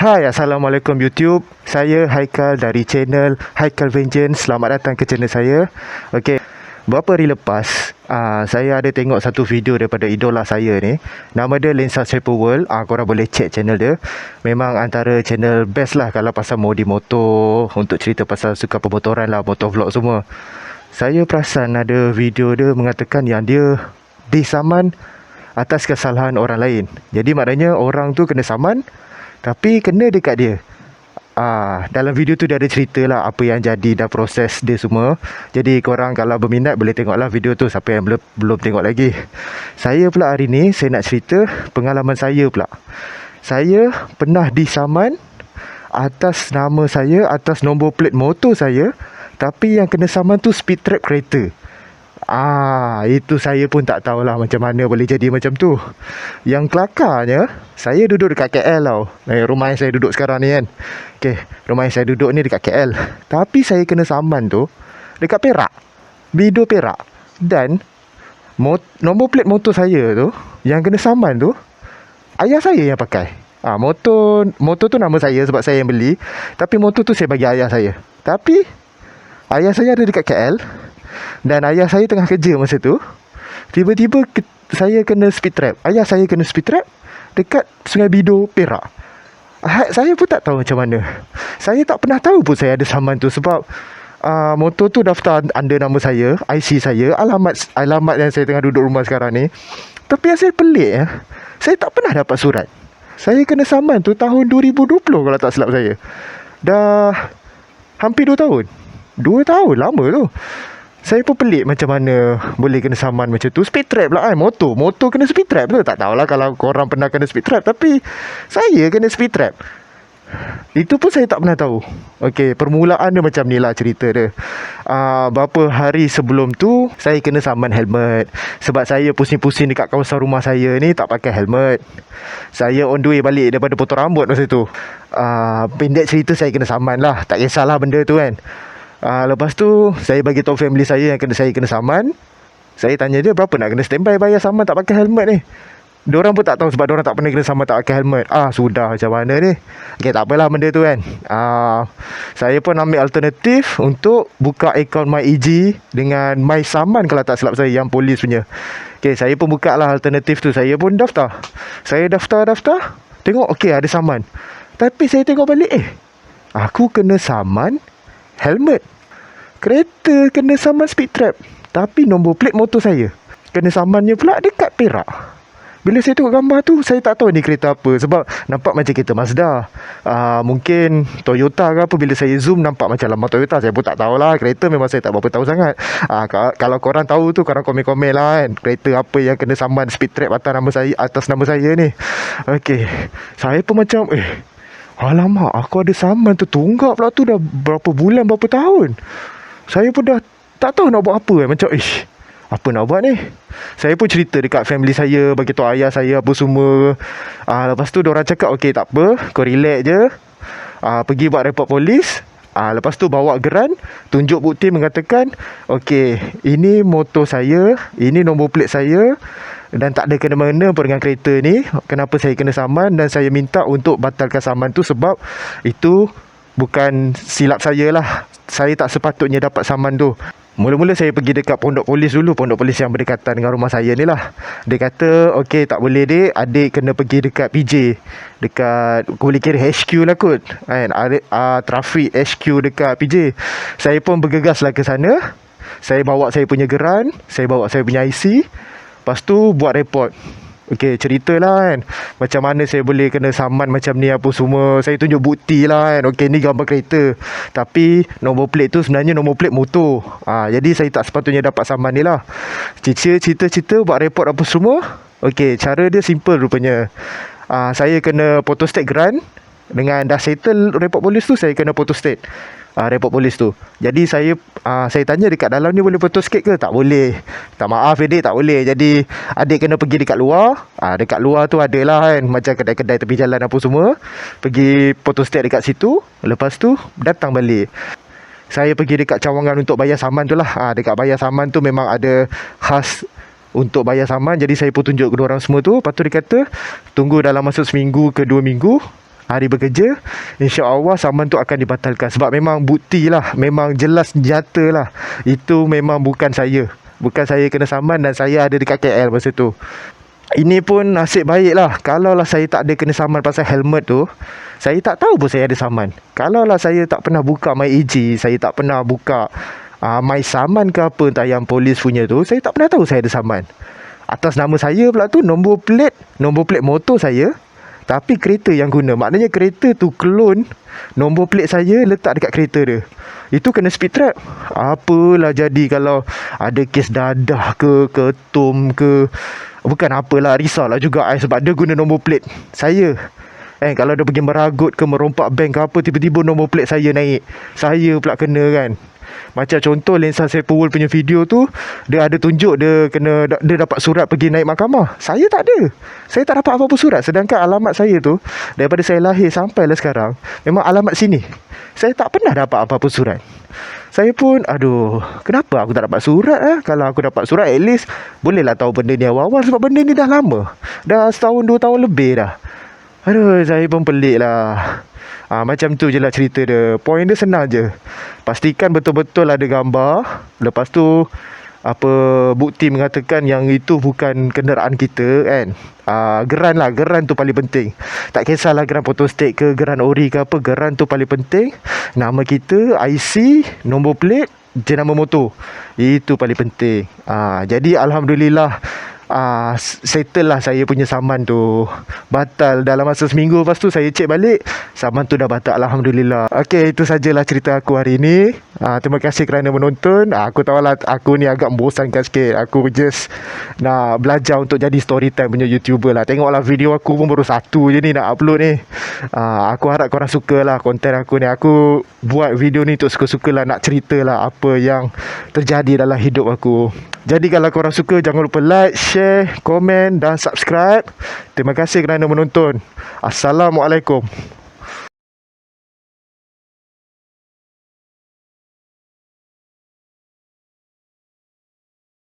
Hai, Assalamualaikum YouTube. Saya Haikal dari channel Haikal Vengeance. Selamat datang ke channel saya. Okey, beberapa hari lepas saya ada tengok satu video daripada idola saya ni. Nama dia Lensa Shaper World. Korang boleh check channel dia. Memang antara channel best lah kalau pasal modi motor, untuk cerita pasal suka pemotoran lah, motor vlog semua. Saya perasan ada video dia mengatakan yang dia disaman atas kesalahan orang lain. Jadi maknanya orang tu kena saman tapi kena dekat dia. Dalam video tu dia ada cerita lah apa yang jadi dan proses dia semua. Jadi korang kalau berminat boleh tengoklah video tu, siapa yang belum tengok lagi. Saya pula hari ni saya nak cerita pengalaman saya pula. Saya pernah disaman atas nama saya, atas nombor plate motor saya, tapi yang kena saman tu speed trap kereta. Itu saya pun tak tahulah macam mana boleh jadi macam tu. Yang kelakarnya, saya duduk dekat KL tau. Rumah yang saya duduk sekarang ni kan. Rumah yang saya duduk ni dekat KL. Tapi saya kena saman tu dekat Perak, Bido Perak. Dan nombor plate motor saya tu, yang kena saman tu, ayah saya yang pakai. Motor tu nama saya sebab saya yang beli. Tapi motor tu saya bagi ayah saya. Tapi ayah saya ada dekat KL dan ayah saya tengah kerja masa tu. Tiba-tiba saya kena speed trap. Ayah saya kena speed trap dekat Sungai Bido, Perak. Saya pun tak tahu macam mana. Saya tak pernah tahu pun saya ada saman tu. Sebab motor tu daftar under nama saya, IC saya, alamat yang saya tengah duduk rumah sekarang ni. Tapi yang saya pelik saya tak pernah dapat surat. Saya kena saman tu tahun 2020 kalau tak silap saya. Dah hampir 2 tahun. 2 tahun lama tu. Saya pun pelik macam mana boleh kena saman macam tu. Speed trap lah kan, motor kena speed trap tu. Tak tahulah kalau korang pernah kena speed trap, tapi saya kena speed trap. Itu pun saya tak pernah tahu. Permulaan dia macam ni lah cerita dia. Berapa hari sebelum tu saya kena saman helmet. Sebab saya pusing-pusing dekat kawasan rumah saya ni tak pakai helmet. Saya on the way balik daripada potong rambut masa tu. Pendek cerita, saya kena saman lah. Tak kisahlah benda tu kan. Lepas tu saya bagi tahu family saya yang saya kena saman. Saya tanya dia berapa nak kena standby bayar saman tak pakai helmet ni. Diorang pun tak tahu sebab diorang tak pernah kena saman tak pakai helmet. Sudah macam mana ni. Tak apalah benda tu kan. Saya pun ambil alternatif untuk buka akaun MyEG dengan My Saman kalau tak silap saya, yang polis punya. Saya pun buka lah alternatif tu. Saya pun daftar. Saya daftar. Tengok ada saman. Tapi saya tengok balik aku kena saman helmet. Kereta kena saman speed trap, tapi nombor plate motor saya kena samannya pula dekat Perak. Bila saya tengok gambar tu, saya tak tahu ni kereta apa. Sebab nampak macam kereta Mazda, mungkin Toyota ke apa. Bila saya zoom nampak macam lambang Toyota. Saya pun tak tahulah. Kereta memang saya tak berapa tahu sangat. Kalau korang tahu tu, korang komen-komen lah kan, kereta apa yang kena saman speed trap atas nama saya ni. Saya pun macam alamak, aku ada saman tu tunggak pula tu dah berapa bulan, berapa tahun. Saya pun dah tak tahu nak buat apa macam apa nak buat ni. Saya pun cerita dekat family saya, bagi tahu ayah saya apa semua. Lepas tu diorang cakap tak apa, kau relax je. Pergi buat report polis. Lepas tu bawa geran, tunjuk bukti mengatakan ini motor saya, ini nombor plate saya, dan tak ada kena-mengena pun dengan kereta ni. Kenapa saya kena saman, dan saya minta untuk batalkan saman tu sebab itu bukan silap saya lah. Saya tak sepatutnya dapat saman tu. Mula-mula saya pergi dekat pondok polis dulu, pondok polis yang berdekatan dengan rumah saya ni lah. Dia kata tak boleh dek, adik kena pergi dekat PJ, dekat boleh kira HQ lah kot kan, traffic HQ dekat PJ. Saya pun bergegas lah ke sana. Saya bawa saya punya geran, saya bawa saya punya IC. Lepas tu buat report. Ceritalah kan, macam mana saya boleh kena saman macam ni apa semua. Saya tunjuk bukti lah kan. Ni gambar kereta, tapi nombor plate tu sebenarnya nombor plate motor. Jadi saya tak sepatutnya dapat saman ni lah. Cerita buat report apa semua. Cara dia simple rupanya. Saya kena photostat geran. Dengan dah settle report polis tu, saya kena photostat report polis tu. Jadi saya tanya dekat dalam ni boleh photostat ke? Tak boleh. Tak, maaf dek, tak boleh. Jadi adik kena pergi dekat luar. Dekat luar tu adalah kan, macam kedai-kedai tepi jalan apa semua. Pergi photostat dekat situ. Lepas tu datang balik. Saya pergi dekat cawangan untuk bayar saman tu lah. Dekat bayar saman tu memang ada khas untuk bayar saman. Jadi saya pun tunjuk kedua orang semua tu. Lepas tu dia kata tunggu dalam masa seminggu ke 2 minggu. hari bekerja, insya-Allah saman tu akan dibatalkan. Sebab memang bukti lah, memang jelas nyata lah, itu memang bukan saya. Bukan saya kena saman dan saya ada dekat KL masa tu. Ini pun nasib baik lah. Kalau lah saya tak ada kena saman pasal helmet tu, saya tak tahu pun saya ada saman. Kalau lah saya tak pernah buka My AG, saya tak pernah buka My Saman ke apa, entah yang polis punya tu, saya tak pernah tahu saya ada saman. Atas nama saya pula tu, nombor plate motor saya, tapi kereta yang guna. Maknanya kereta tu clone nombor plate saya, letak dekat kereta dia. Itu kena speed trap. Apalah jadi kalau ada kes dadah ke, ketum ke, bukan apalah, risaulah juga sebab dia guna nombor plate saya. Kalau dia pergi meragut ke, merompak bank ke apa, tiba-tiba nombor plate saya naik, saya pula kena kan. Macam contoh Lensa Sepul punya video tu, dia ada tunjuk dia dapat surat pergi naik mahkamah. Saya tak ada. Saya tak dapat apa-apa surat. Sedangkan alamat saya tu, daripada saya lahir sampailah sekarang, memang alamat sini. Saya tak pernah dapat apa-apa surat. Saya pun, aduh, kenapa aku tak dapat surat? Kalau aku dapat surat, at least bolehlah tahu benda ni awal-awal. Sebab benda ni dah lama. Dah setahun, 2 tahun lebih dah. Aduh, saya pun pelik lah. Macam tu je lah cerita dia. Point dia senang je. Pastikan betul-betul ada gambar. Lepas tu bukti mengatakan yang itu bukan kenderaan kita kan. Geran lah, geran tu paling penting. Tak kisahlah geran photostat ke, geran ori ke apa, geran tu paling penting. Nama kita, IC, nombor plate, jenama motor. Itu paling penting. Jadi alhamdulillah, settle lah saya punya saman tu. Batal dalam masa seminggu. Lepas tu saya cek balik, saman tu dah batal, alhamdulillah. Okey, itu sajalah cerita aku hari ni. Terima kasih kerana menonton. Aku tahulah aku ni agak membosankan sikit. Aku just nak belajar untuk jadi story time punya YouTuber lah. Tengoklah video aku pun baru 1 je ni nak upload ni. Aku harap korang suka lah konten aku ni. Aku buat video ni untuk suka-suka lah, nak cerita lah apa yang terjadi dalam hidup aku. Jadi kalau korang suka, jangan lupa like, share, komen dan subscribe. Terima kasih kerana menonton. Assalamualaikum.